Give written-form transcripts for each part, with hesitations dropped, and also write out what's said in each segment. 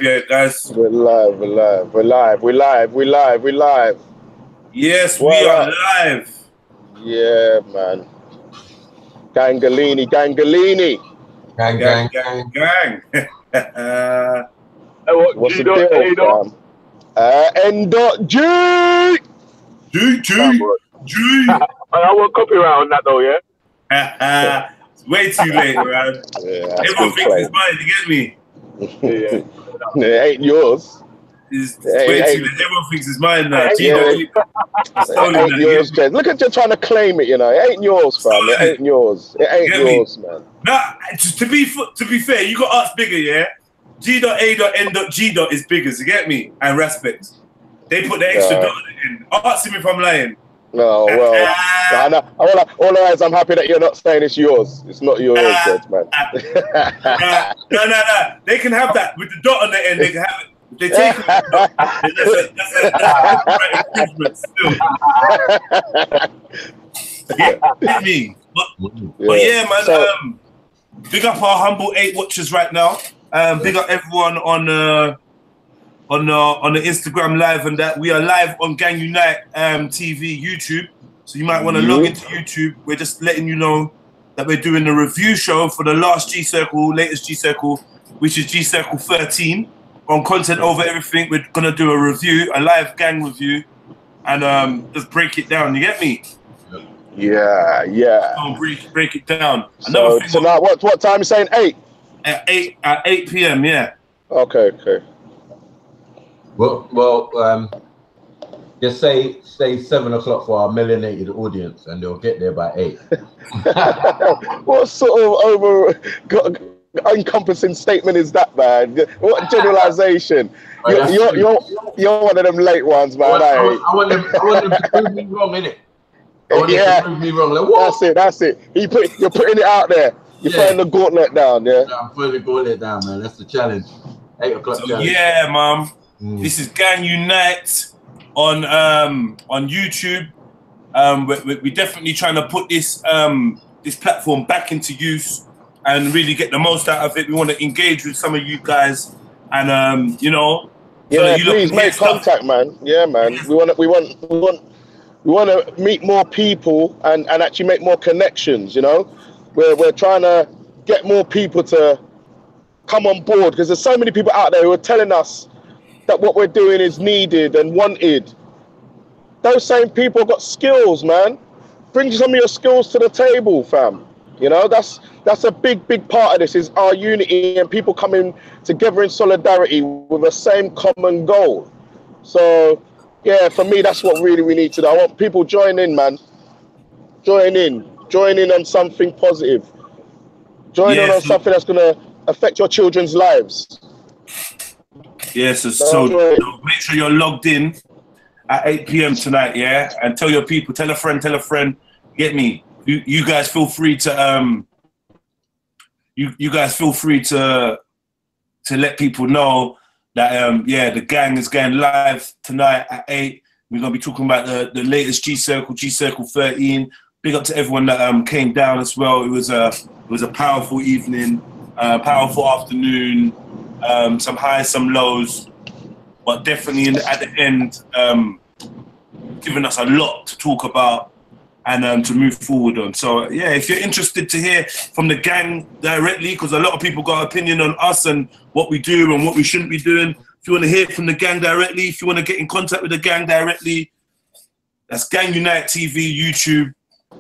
Yeah, guys. We're live, we're live, we're live, we're live, we're live, we're live. Yes, What we are up? live. Yeah, man. Gangalini, Gangalini. Gang, Gang, gang, gang, gang. gang. What's the deal, fam? N.G. G. I want copyright on that though, yeah? It's way too late, man. Yeah, Everyone thinks it's mine, you get me? Yeah. It ain't yours. It's way too late. Everyone thinks it's mine now. G. It ain't yours, Jez. Look at you trying to claim it, you know. It ain't yours, fam. It ain't yours. It ain't yours, man. Nah, to be fair, you got us bigger, yeah? g.a.n.g is bigger, you get me? And respect. They put the extra dot in. Ask him if I'm lying. No, well, all I is I'm happy that you're not saying it's yours. It's not yours, Jez, man. No. They can have that with the dot on the end. They can have it. If they take it, that's a improvement still. Yeah, me. But yeah, man. So, big up our humble 8 watchers right now. Big up everyone on the Instagram live and that. We are live on Gang Unite TV YouTube. So you might want to log into YouTube. We're just letting you know that we're doing the review show for the last latest G Circle, which is G Circle 13. On Content Over Everything, we're gonna do a review, a live gang review, and just break it down. You get me? Yeah. Break it down. So tonight, what time are you saying? 8? At 8 p.m. Yeah. Okay. Well, just say 7 o'clock for our melanated audience, and they'll get there by 8. What sort of encompassing statement is that, man? What generalization? You're one of them late ones, man. I want them to prove me wrong, innit? I want them to prove me wrong. Like, what? That's it. You're putting it out there. You're putting the gauntlet down, yeah? I'm putting the gauntlet down, man. That's the challenge. 8 o'clock challenge. Yeah, mum. This is Gang Unite on YouTube. We're definitely trying to put this this platform back into use and really get the most out of it. We want to engage with some of you guys, and you know, please make contact, man. Yeah, man. We want to meet more people and actually make more connections. You know, we're trying to get more people to come on board because there's so many people out there who are telling us that what we're doing is needed and wanted. Those same people got skills, man. Bring some of your skills to the table, fam. You know, that's a big part of this is our unity and people coming together in solidarity with the same common goal. So, yeah, for me, that's what really we need to do. I want people join in, man. Join in on something positive. Join in on something that's going to affect your children's lives. Yes, so make sure you're logged in at 8 p.m. tonight, yeah? And tell your people, tell a friend, get me. You guys feel free to you guys feel free to let people know that the gang is going live tonight at 8. We're gonna be talking about the latest G Circle 13. Big up to everyone that came down as well. It was a powerful evening, powerful afternoon, some highs, some lows, but definitely at the end giving us a lot to talk about and to move forward on. So yeah, if you're interested to hear from the gang directly, because a lot of people got an opinion on us and what we do and what we shouldn't be doing. If you want to hear from the gang directly, if you want to get in contact with the gang directly, that's Gang Unite TV, YouTube.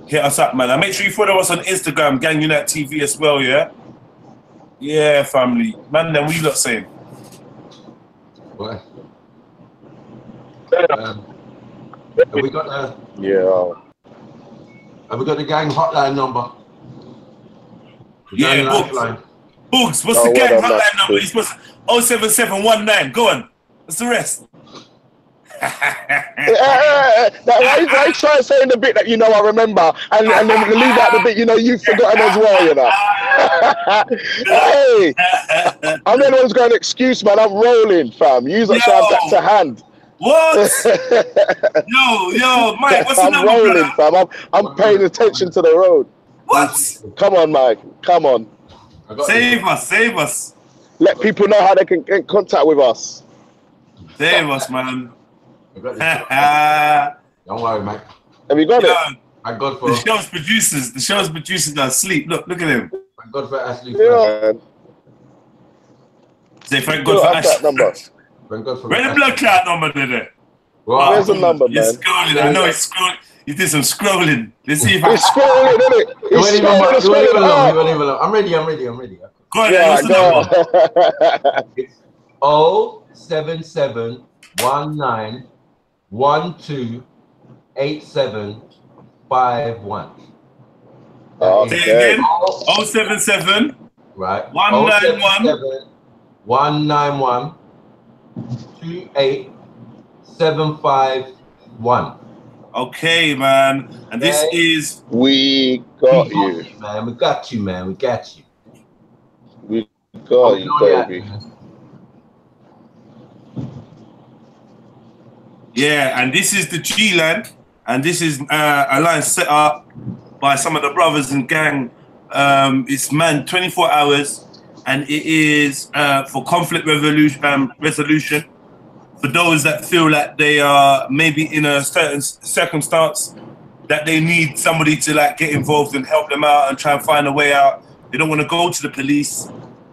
Hit us up, man. And make sure you follow us on Instagram, Gang Unite TV as well, yeah? Yeah, family. Man, then what you lot saying? What? Have we got Have we got the gang hotline number? Boogs, what's the gang hotline number? You're supposed to 07719. Go on. What's the rest? Why you try saying the bit that you know I remember and then leave out the bit you know you've forgotten as well, you know? Hey, I'm the one who's got an excuse, man. I'm rolling, fam. Use that that to hand. What? yo, Mike, what's the number? I'm rolling, fam. I'm paying attention to the road. What? Come on, Mike. Come on. Save us. let people know how they can get in contact with us. There was, man. I got this. Don't worry, mate. Have you got it? I got for the show's producers are asleep. Look at him. Thank God for Ashley. Yeah. Say thank God for Ashley. Number. Thank God for Where's the blood clot number there? Wow. Where's the number, man? He's scrolling. I know he's scrolling. He did some scrolling. Let's see if He's scrolling, isn't it? He's scrolling. I'm ready. Go on, Yeah, what's the number? It's 077 19 12 87 51. Okay. Say again. 077 Right. 191 191 28 751. Okay, man. And this is We got you. Man, we got you, man. We got you. We got you, baby. yeah, and this is the G.a.n.g, and this is a line set up by some of the brothers and gang. It's manned 24 hours, and it is for conflict resolution. For those that feel like they are maybe in a certain circumstance that they need somebody to like get involved and help them out and try and find a way out. They don't want to go to the police,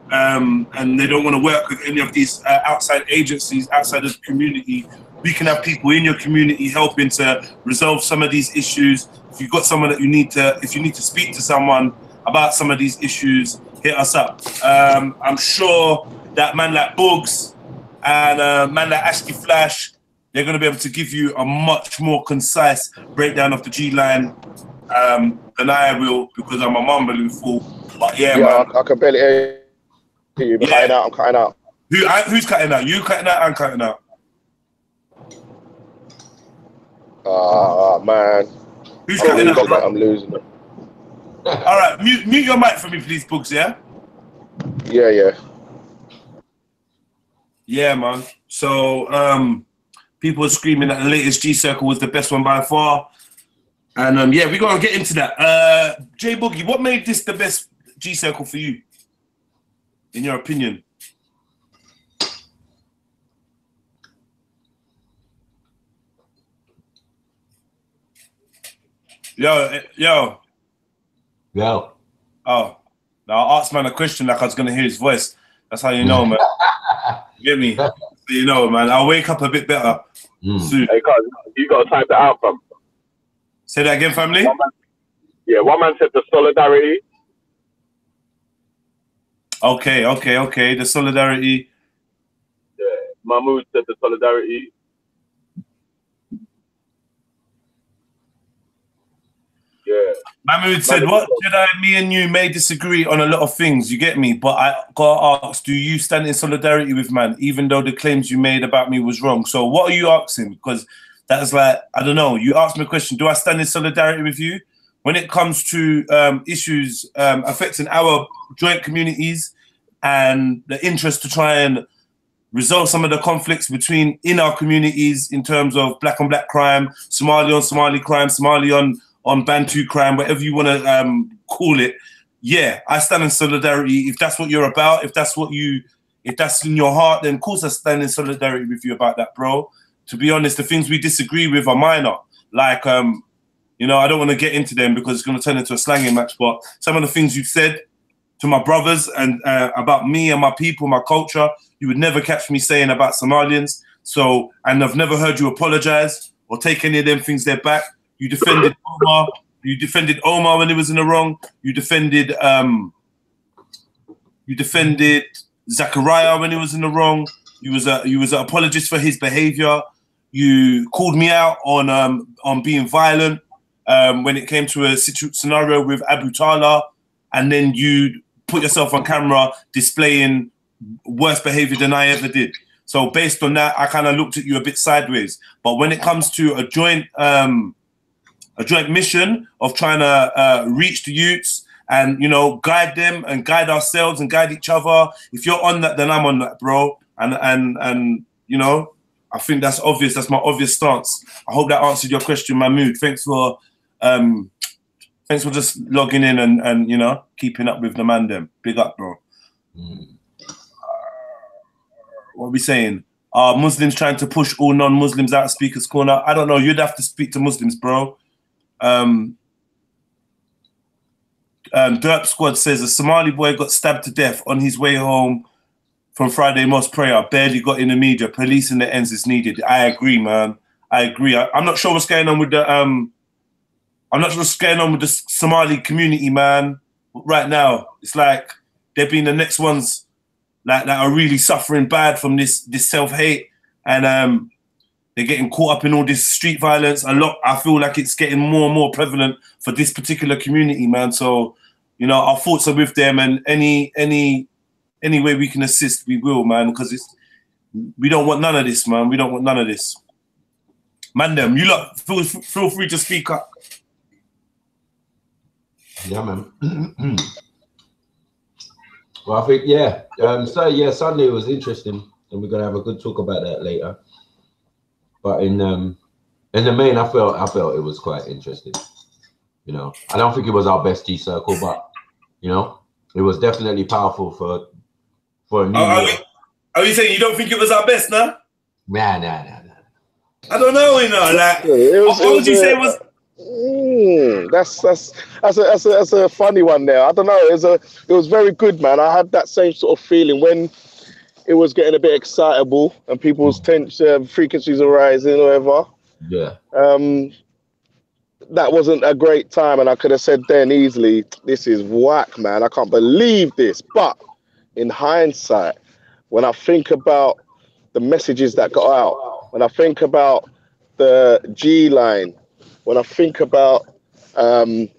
and they don't want to work with any of these outside agencies outside of the community. We can have people in your community helping to resolve some of these issues. If you've got someone that if you need to speak to someone about some of these issues, hit us up. I'm sure that man like Boogs and man like Ashley Flash, they're going to be able to give you a much more concise breakdown of the G.a.n.g than I will, because I'm a mumbling fool. But yeah, man. I can barely hear you. I'm cutting out. Who's cutting out? You cutting out? I'm cutting out. Man. Who's cutting out? I'm losing it. All right, mute your mic for me, please, Books, yeah? Yeah. Yeah, man. So, people are screaming that the latest G Circle was the best one by far. And, yeah, we're going to get into that. J Boogie, what made this the best G Circle for you, in your opinion? Yo. Oh, now I asked man a question like I was going to hear his voice. That's how you know, man. You get me? So you know, man. I'll wake up a bit better soon. Hey, guys, you got to type it out, fam. Say that again, family? One man said the solidarity. Okay. The solidarity. Yeah, Mahmoud said the solidarity. Yeah. Mahmoud said, what me and you may disagree on a lot of things, you get me? But I gotta ask, do you stand in solidarity with man, even though the claims you made about me was wrong? So what are you asking? Because that's like, I don't know. You asked me a question, do I stand in solidarity with you? When it comes to issues affecting our joint communities and the interest to try and resolve some of the conflicts in our communities in terms of black on black crime, Somali on Somali crime, Somali on Bantu crime, whatever you want to call it. Yeah, I stand in solidarity. If that's what you're about, if that's in your heart, then of course I stand in solidarity with you about that, bro. To be honest, the things we disagree with are minor. Like, you know, I don't want to get into them because it's going to turn into a slanging match, but some of the things you've said to my brothers and about me and my people, my culture, you would never catch me saying about Somalians. So, and I've never heard you apologize or take any of them things there back. You defended Omar. You defended Omar when he was in the wrong. You defended Zachariah when he was in the wrong. You was an apologist for his behavior. You called me out on being violent when it came to a scenario with Abu Talha, and then you put yourself on camera displaying worse behavior than I ever did. So based on that, I kind of looked at you a bit sideways. But when it comes to a joint mission of trying to reach the youths and, you know, guide them and guide ourselves and guide each other, if you're on that, then I'm on that, bro. And you know, I think that's obvious. That's my obvious stance. I hope that answered your question, Mahmoud. Thanks for just logging in and you know, keeping up with the man them. Big up, bro. what are we saying? Are Muslims trying to push all non-Muslims out of Speaker's Corner? I don't know. You'd have to speak to Muslims, bro. Derp Squad says a Somali boy got stabbed to death on his way home from Friday mosque prayer. Barely got in the media. Police in the ends is needed. I agree, man. I agree. I'm not sure what's going on with the I'm not sure what's going on with the Somali community, man. Right now, it's like they're being the next ones that are really suffering bad from this self-hate, and they're getting caught up in all this street violence. A lot. I feel like it's getting more and more prevalent for this particular community, man. So, you know, our thoughts are with them, and any way we can assist, we will, man. Because we don't want none of this, man. We don't want none of this. Man, them, you lot, feel free to speak up. Yeah, man. Well, I think, yeah. So, yeah, Sunday was interesting, and we're going to have a good talk about that later. But in the main, I felt it was quite interesting. You know, I don't think it was our best G circle, but, you know, it was definitely powerful for a new year. Are you saying you don't think it was our best, nah? Nah. I don't know, you know, like, what would you say was... That's a funny one there. I don't know. It was very good, man. I had that same sort of feeling when it was getting a bit excitable and people's tension frequencies are rising or whatever. Yeah. That wasn't a great time, and I could have said then easily, this is whack, man. I can't believe this. But in hindsight, when I think about the messages that got out, when I think about the G line, when I think about the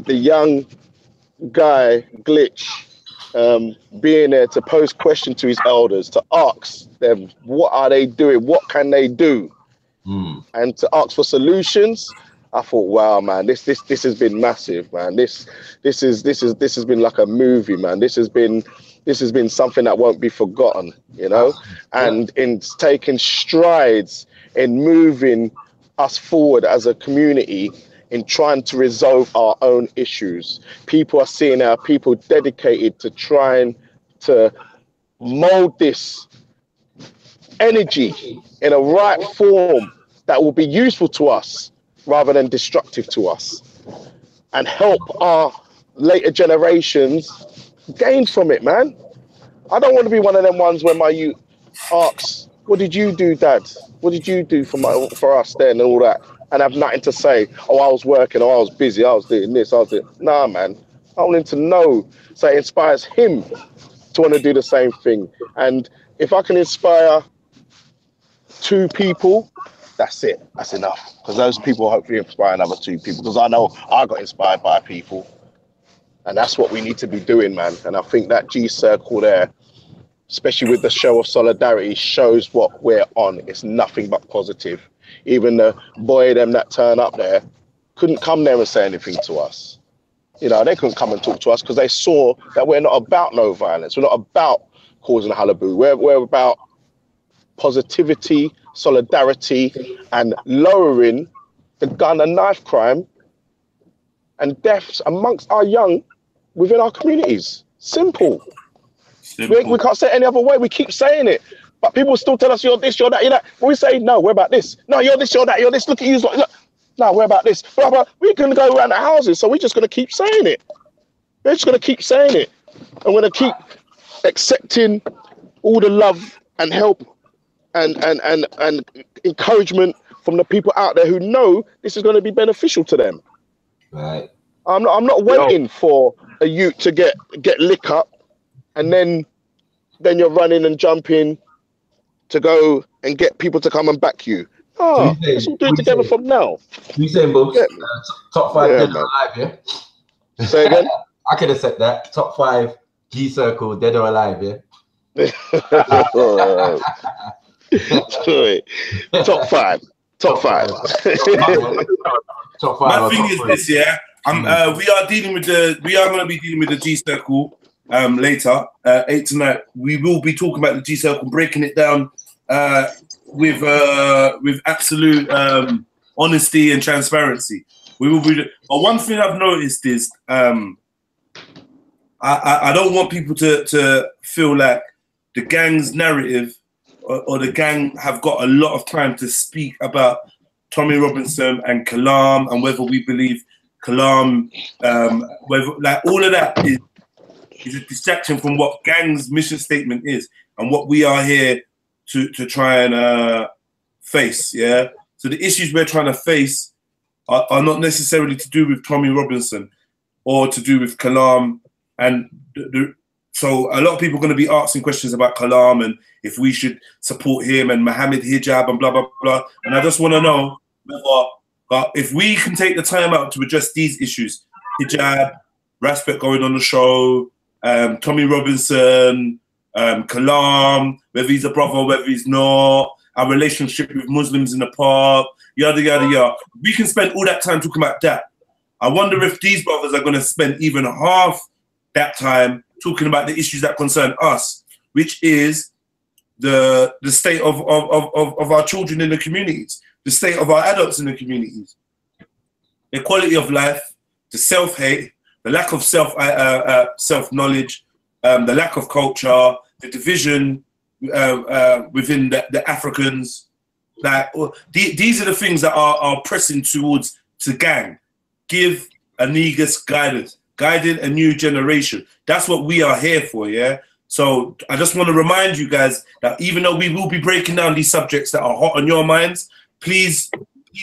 young guy Glitch being there to pose questions to his elders, to ask them what are they doing, what can they do, and to ask for solutions. I thought, wow, man, this has been massive, man. This has been like a movie, man. This has been something that won't be forgotten, you know, and in taking strides in moving us forward as a community in trying to resolve our own issues. People are seeing our people dedicated to trying to mold this energy in a right form that will be useful to us rather than destructive to us, and help our later generations gain from it, man. I don't want to be one of them ones where my youth asks, what did you do, Dad? What did you do for us then and all that? And have nothing to say. Oh, I was working, or I was busy, I was doing this, I was doing... Nah, man. I want him to know, so it inspires him to want to do the same thing. And if I can inspire 2 people, that's it. That's enough. Because those people hopefully inspire another 2 people. Because I know I got inspired by people. And that's what we need to be doing, man. And I think that G circle there, especially with the show of solidarity, shows what we're on. It's nothing but positive. Even the boy them that turn up there couldn't come there and say anything to us. You know, they couldn't come and talk to us because they saw that we're not about no violence. We're not about causing a hullabaloo. We're about positivity, solidarity, and lowering the gun and knife crime and deaths amongst our young within our communities. Simple. We can't say it any other way. We keep saying it, but people still tell us you're this, you're that, you're that. We say, no, we're about this. No, you're this, you're that, you're this. Look at you. Look. No, we're about this. We're going to go around the houses, so we're just going to keep saying it. We're just going to keep saying it. And we're going to keep accepting all the love and help and encouragement from the people out there who know this is going to be beneficial to them. Right. I'm not waiting for a youth to get lick up, and then you're running and jumping to go and get people to come and back you. Oh, let's all do it together from now. You saying, Bubs? Top 5 dead or alive, yeah? Say again? I could have said that. Top 5 G circle dead or alive, yeah? Sorry. Top 5. Top 5. Top 5. My thing is this, yeah. We are going to be dealing with the G circle later. 8 tonight. We will be talking about the G circle, breaking it down with absolute honesty and transparency. We will be. But one thing I've noticed is I don't want people to feel like the gang's narrative or the gang have got a lot of time to speak about Tommy Robinson and Kalam and whether we believe Kalam, whether like all of that is a distraction from what gang's mission statement is and what we are here to try and face. Yeah. So the issues we're trying to face are not necessarily to do with Tommy Robinson or to do with Kalam. And so a lot of people are going to be asking questions about Kalam and if we should support him and Mohammed Hijab and blah, blah, blah. And I just want to know if we can take the time out to address these issues, Hijab, Raspet going on the show, Tommy Robinson, Kalam, whether he's a brother, whether he's not, our relationship with Muslims in the park, yada, yada, yada. We can spend all that time talking about that. I wonder if these brothers are going to spend even half that time talking about the issues that concern us, which is the state of our children in the communities, the state of our adults in the communities, the quality of life, the self-hate, the lack of self-knowledge, the lack of culture, the division within the Africans. Like, these are the things that are pressing towards the gang. Give a niggas guidance, guiding a new generation. That's what we are here for, yeah? So I just want to remind you guys that even though we will be breaking down these subjects that are hot on your minds, please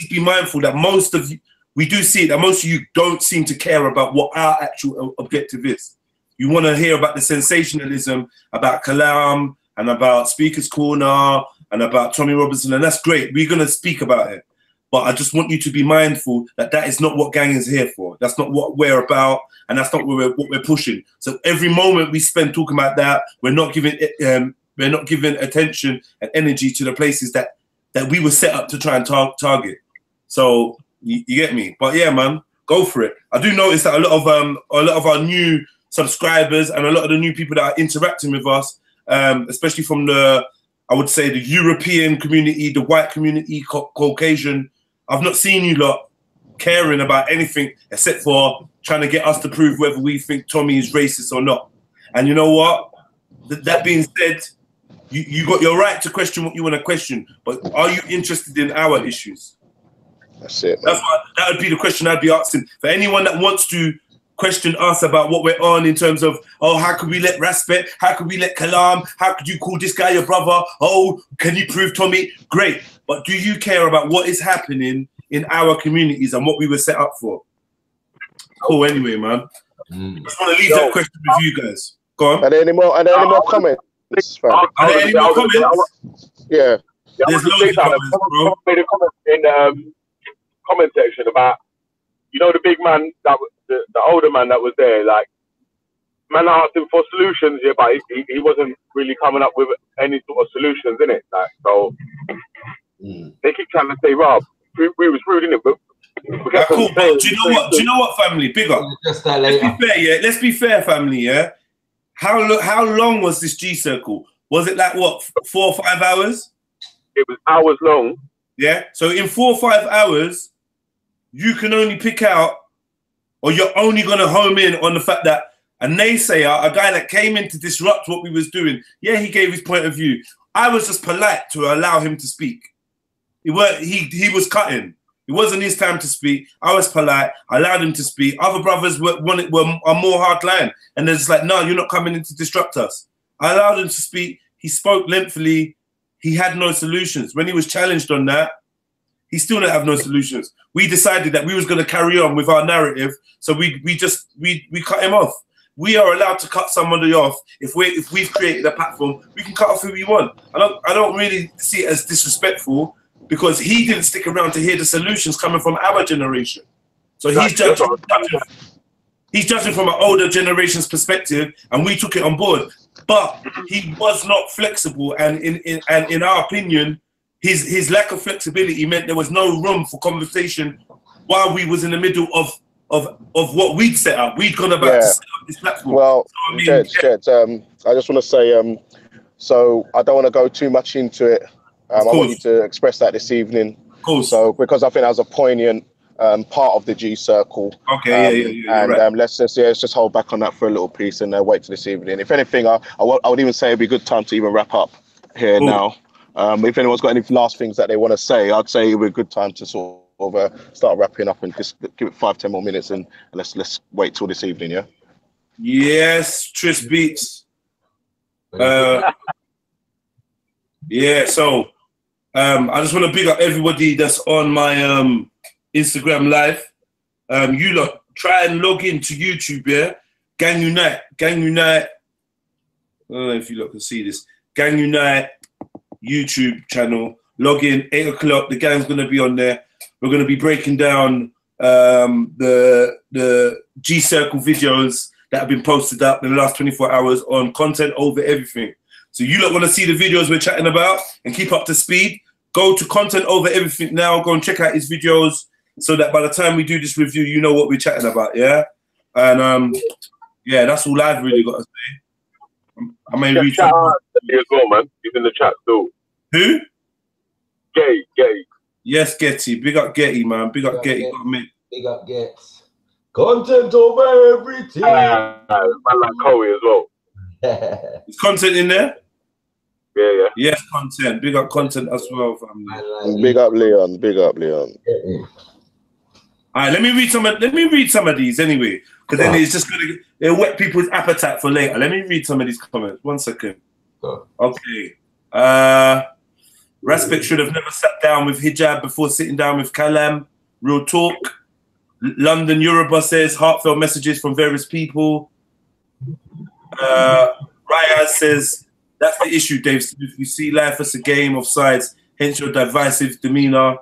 be mindful that most of you, we do see it, that most of you don't seem to care about what our actual objective is. You want to hear about the sensationalism, about Kalam, and about Speaker's Corner, and about Tommy Robinson, and that's great. We're going to speak about it. But I just want you to be mindful that that is not what gang is here for. That's not what we're about, and that's not what we're pushing. So every moment we spend talking about that, we're not giving attention and energy to the places that we were set up to try and target. So you get me? But yeah, man, go for it. I do notice that a lot of our new subscribers and a lot of the new people that are interacting with us, especially from I would say the European community, the white community, Caucasian. I've not seen you lot caring about anything except for trying to get us to prove whether we think Tommy is racist or not. And you know what? That being said, you got your right to question what you want to question, but are you interested in our issues? That's it. That would be the question I'd be asking. For anyone that wants to question us about what we're on in terms of, oh, how could we let Raspet? How could we let Kalam? How could you call this guy your brother? Oh, can you prove Tommy? Great. But do you care about what is happening in our communities and what we were set up for? Cool, anyway, man. I just want to leave that question with you guys. Go on. Are there any more comments? Are there any more comments? Yeah. There's loads of comments, bro. Made a comment in the comment section about, you know, the big man that was the older man that was there, like, man asked him for solutions, yeah, but he wasn't really coming up with any sort of solutions, innit? Like, so they keep trying to say, Rob, we was rude, innit? But cool. But do you know what? Do you know what, family? Big up. Let's be fair, yeah. Let's be fair, family, yeah. How long was this G circle? Was it like what, 4 or 5 hours? It was hours long. Yeah. So in 4 or 5 hours, you can only pick out, or you're only going to home in on the fact that a naysayer, a guy that came in to disrupt what we was doing, yeah, he gave his point of view. I was just polite to allow him to speak. He was cutting. It wasn't his time to speak. I was polite. I allowed him to speak. Other brothers are more hardline. And they're just like, no, you're not coming in to disrupt us. I allowed him to speak. He spoke lengthily. He had no solutions. When he was challenged on that, he still didn't have no solutions. We decided that we was going to carry on with our narrative, so we cut him off. We are allowed to cut somebody off if we've created a platform. We can cut off who we want. I don't really see it as disrespectful because he didn't stick around to hear the solutions coming from our generation. So he's judging from an older generation's perspective, and we took it on board. But he was not flexible, and in our opinion, his lack of flexibility meant there was no room for conversation while we was in the middle of what we'd set up. We'd gone about to set up this platform. Well, so, Jed, I just want to say, so I don't want to go too much into it. I want you to express that this evening. Cool. So because I think that was a poignant part of the G Circle. Okay, and right. let's just hold back on that for a little piece and wait till this evening. If anything, I would even say it'd be a good time to even wrap up here now. If anyone's got any last things that they want to say, I'd say it would be a good time to sort of start wrapping up and just give it 5-10 more minutes and let's wait till this evening. Yeah. Yes, Tris Beats. Yeah, so I just want to big up everybody that's on my Instagram live. You lot try and log into YouTube, yeah? Gang Unite. I don't know if you lot can see this. Gang Unite YouTube channel. Log in, 8 o'clock. The gang's going to be on there. We're going to be breaking down the G Circle videos that have been posted up in the last 24 hours on Content Over Everything. So you lot want to see the videos we're chatting about and keep up to speed, go to Content Over Everything now. Go and check out his videos so that by the time we do this review, you know what we're chatting about, yeah? And, yeah, that's all I've really got to say. I may read shout out to me as well, man. He's in the chat still. Who? Getty. Yes, Getty. Big up Getty, man. Big up Getty. Big up Gets. Content over everything. Man like Cowie as well. Is content in there? Yeah. Yes, content. Big up content as well, family. Big up Leon. Big up Leon. All right, let me read some of these anyway, because then it's just it'll whet people's appetite for later. Let me read some of these comments. 1 second. Okay. Respect should have never sat down with hijab before sitting down with Kalam. Real talk. London Yoruba says heartfelt messages from various people. Raya says that's the issue, Dave. If you see life as a game of sides, hence your divisive demeanor.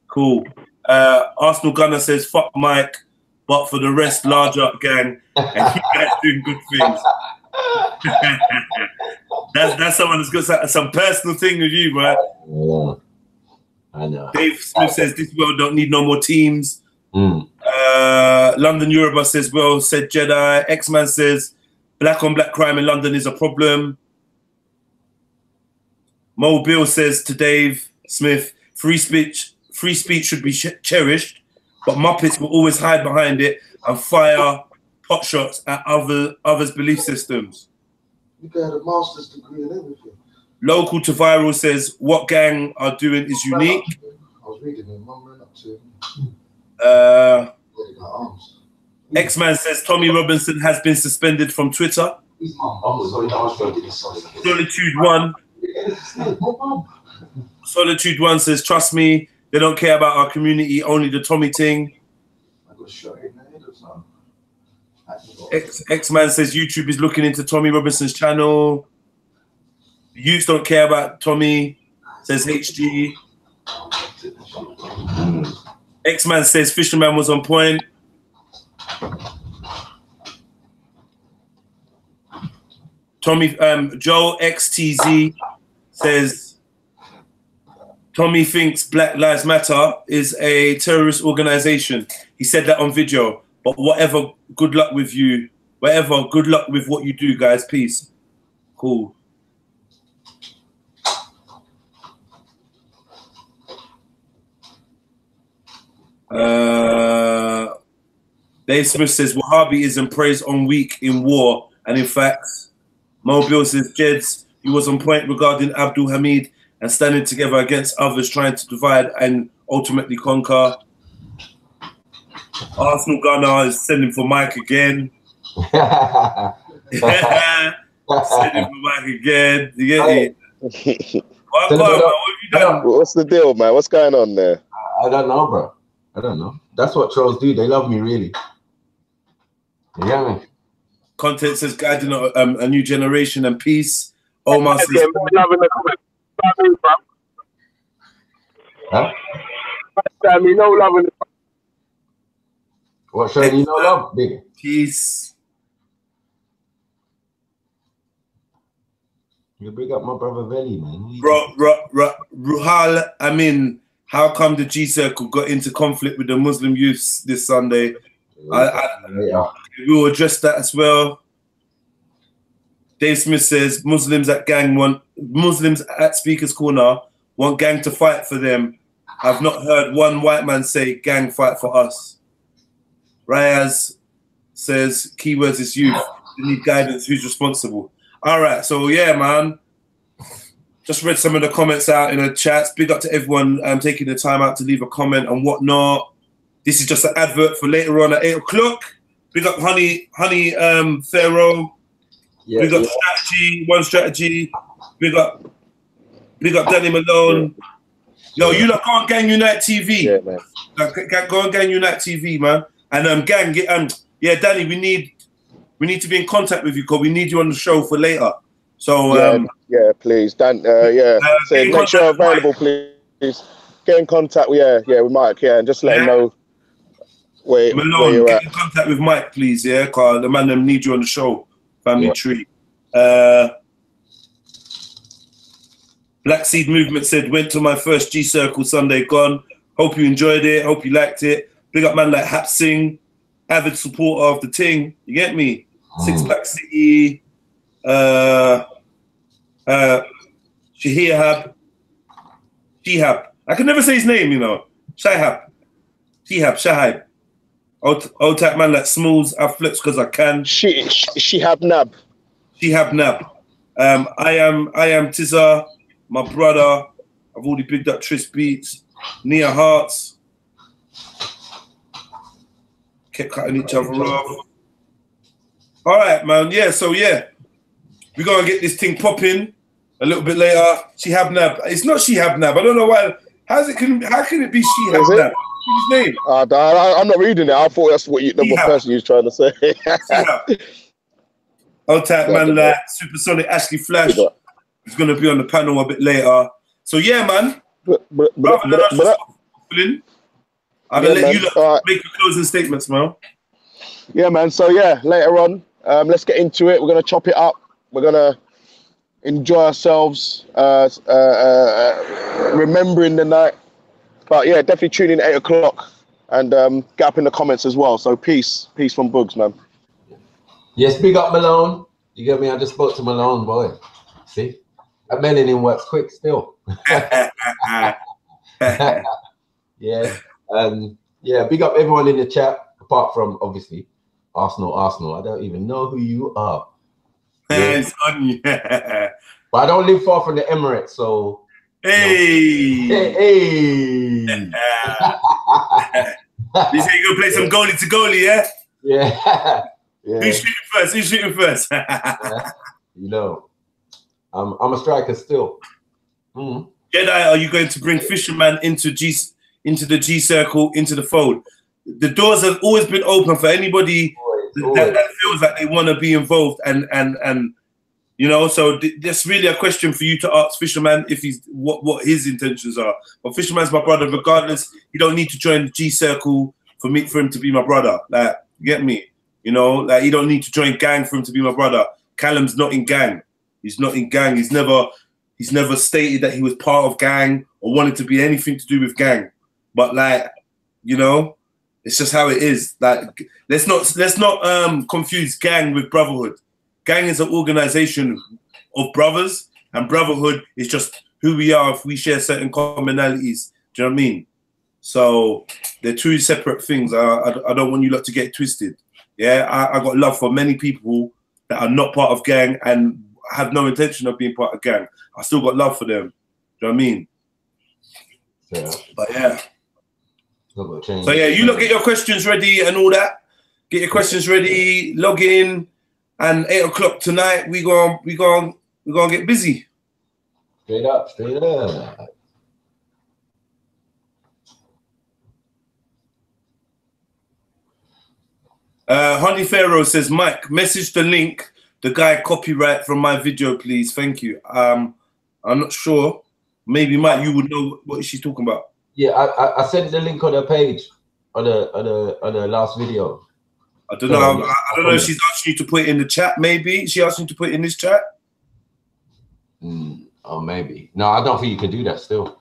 Cool. Arsenal Gunner says fuck Mike, but for the rest, larger gang, and you guys doing good things. That's someone that's got some personal thing with you, right? Yeah. I know. Dave Smith says this world don't need no more teams. London Yoruba says, well said Jedi. X-Man says black on black crime in London is a problem. Mo Bill says to Dave Smith, free speech should be cherished, but Muppets will always hide behind it and fire pot shots at others' belief systems. You got a master's degree in everything. Local to Viral says what gang are doing is unique. I was reading it, Mum ran up to him. X-Man says Tommy Robinson has been suspended from Twitter. Solitude One says, trust me, they don't care about our community, only the Tommy ting. X-Man says YouTube is looking into Tommy Robinson's channel. The youths don't care about Tommy, says HG. X-Man says Fisherman was on point. Joe XTZ says Tommy thinks Black Lives Matter is a terrorist organization. He said that on video. But whatever, good luck with you. Whatever, good luck with what you do, guys. Peace. Cool. Dave Smith says Wahhabism preys on weak in war and in facts. Mobile says Jeds, he was on point regarding Abdul Hamid and standing together against others trying to divide and ultimately conquer. Arsenal Gunner is sending for Mike again. Sending for Mike again. You get it? What have you done? What's the deal, man? What's going on there? I don't know, bro. I don't know. That's what trolls do. They love me, really. You get me? Content says guiding a new generation and peace. Omar says... love in the comments. Huh? No love in the comments. What, showing you no love? Big. Peace. You bring up my brother Veli, man. Ruhal, I mean, how come the G Circle got into conflict with the Muslim youths this Sunday? We will address that as well. Dave Smith says Muslims at Speaker's Corner want gang to fight for them I've not heard one white man say gang fight for us. Rayaz says keywords is youth. They need guidance. Who's responsible? All right. So yeah, man. Just read some of the comments out in the chats. Big up to everyone taking the time out to leave a comment and whatnot. This is just an advert for later on at 8 o'clock. Big up Honey Pharaoh. Yeah, Big up Strategy, One Strategy. Big up Danny Malone. Yo, you lot go on Gang Unite TV. Yeah, man. Go on Gang Unite TV, man. And yeah, Danny, we need to be in contact with you because we need you on the show for later. So yeah, please, Dan. Say make sure you're available, please. Get in contact. Yeah, with Mike. Yeah, and just let him know where you're get at. in contact with Mike, please. Yeah, cause the man them need you on the show. Family Tree. Black Seed Movement said, went to my first G Circle Sunday gone. Hope you enjoyed it. Hope you liked it. Big up man like Hap Singh, avid supporter of the ting. You get me? Six Pack City. Shihab. I can never say his name, you know. Shihab. Old type man like Smalls. I flex because I can. Shihab Nab. I am Tizza, my brother. I've already picked up Tris Beats, Nia Hearts. Kept cutting each other off. All right, man. Yeah, so yeah. We're going to get this thing popping a little bit later. Shihab Nab. It's not Shihab Nab. I don't know why. How can it be Shihab Nab? What's his name? I'm not reading it. I thought that's what the person you was trying to say. Old type man like Supersonic Ashley Flash is going to be on the panel a bit later. So yeah, man. I'm going to let you make your closing statements, man. Yeah, man. So yeah, later on, let's get into it. We're going to chop it up. We're going to enjoy ourselves, remembering the night. But yeah, definitely tune in 8 o'clock and get up in the comments as well. So peace from Bugs, man. Yes, big up Malone. You get me? I just spoke to Malone, boy. See? That melanin works quick still. Yeah. Yeah, big up everyone in the chat, apart from, obviously, Arsenal. I don't even know who you are. Yeah. It's on you. But I don't live far from the Emirates, so... Hey! No. Hey! You say you're going to play some goalie to goalie, yeah? Yeah. Who's shooting first? You know, I'm a striker still. Jedi, are you going to bring Fisherman into the G Circle, into the fold? The doors have always been open for anybody that feels like they want to be involved, and you know. So that's really a question for you to ask Fisherman if he's what his intentions are. But Fisherman's my brother, regardless. You don't need to join the G Circle for him to be my brother. Like, you get me? You know, like you don't need to join gang for him to be my brother. Callum's not in gang. He's not in gang. He's never stated that he was part of gang or wanted to be anything to do with gang. But like, you know, it's just how it is. Like, let's not confuse gang with brotherhood. Gang is an organization of brothers, and brotherhood is just who we are if we share certain commonalities. Do you know what I mean? So they're two separate things. I don't want you lot to get twisted. Yeah, I got love for many people that are not part of gang and have no intention of being part of gang. I still got love for them. Do you know what I mean? Yeah. But yeah. So yeah, you lot get your questions ready and all that. Get your questions ready, log in, and 8 o'clock tonight we gonna get busy. Straight up. Honey Pharaoh says, Mike, message the link, the guy copyright from my video, please. Thank you. I'm not sure. Maybe Mike, you would know what is she talking about. Yeah, I sent the link on her page on the last video. I don't know. I don't know if she's asking you to put it in the chat. Maybe she asked you to put it in this chat. Oh, maybe. No, I don't think you can do that. Still,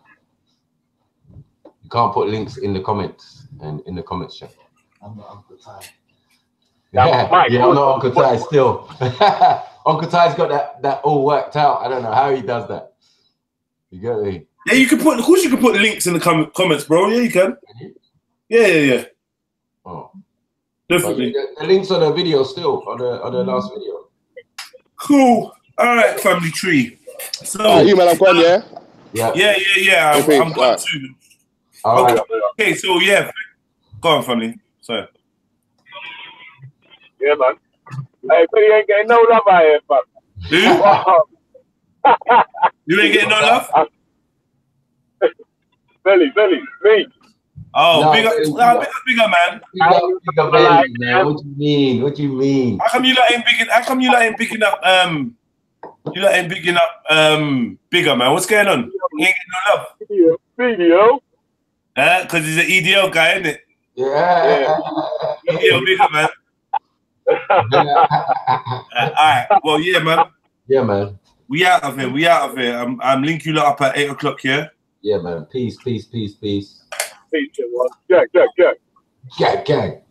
you can't put links in the comments and in the comments chat. I'm not Uncle Ty. Yeah, I'm not Uncle Ty still. Uncle Ty's got that all worked out. I don't know how he does that. You get me? Yeah, you can put. Of course, you can put links in the comments, bro. Yeah, you can. Yeah. Oh, definitely. The links on the video still on the last video. Cool. All right, family tree. So you man, I'm gone. Yeah. Yeah. I'm gone too. All right. Okay, so yeah, go on, family. Sorry. Yeah, man. Hey, but you ain't getting no love out here, fuck. Who? You ain't getting no love? Belly, me. Oh, no, bigger, man. Bigger man. What do you mean? What do you mean? How come you like ain't picking? How come you like ain't picking up? You like ain't picking up? Bigger man. What's going on? You ain't getting no love. Video. Because he's an EDL guy, isn't it? Yeah. EDL bigger man. All right. Well, yeah, man. Yeah, man. We out of here. I'm linking you lot up at 8 o'clock. Yeah. Yeah, man. Peace. Peace, man. Gang. Gang.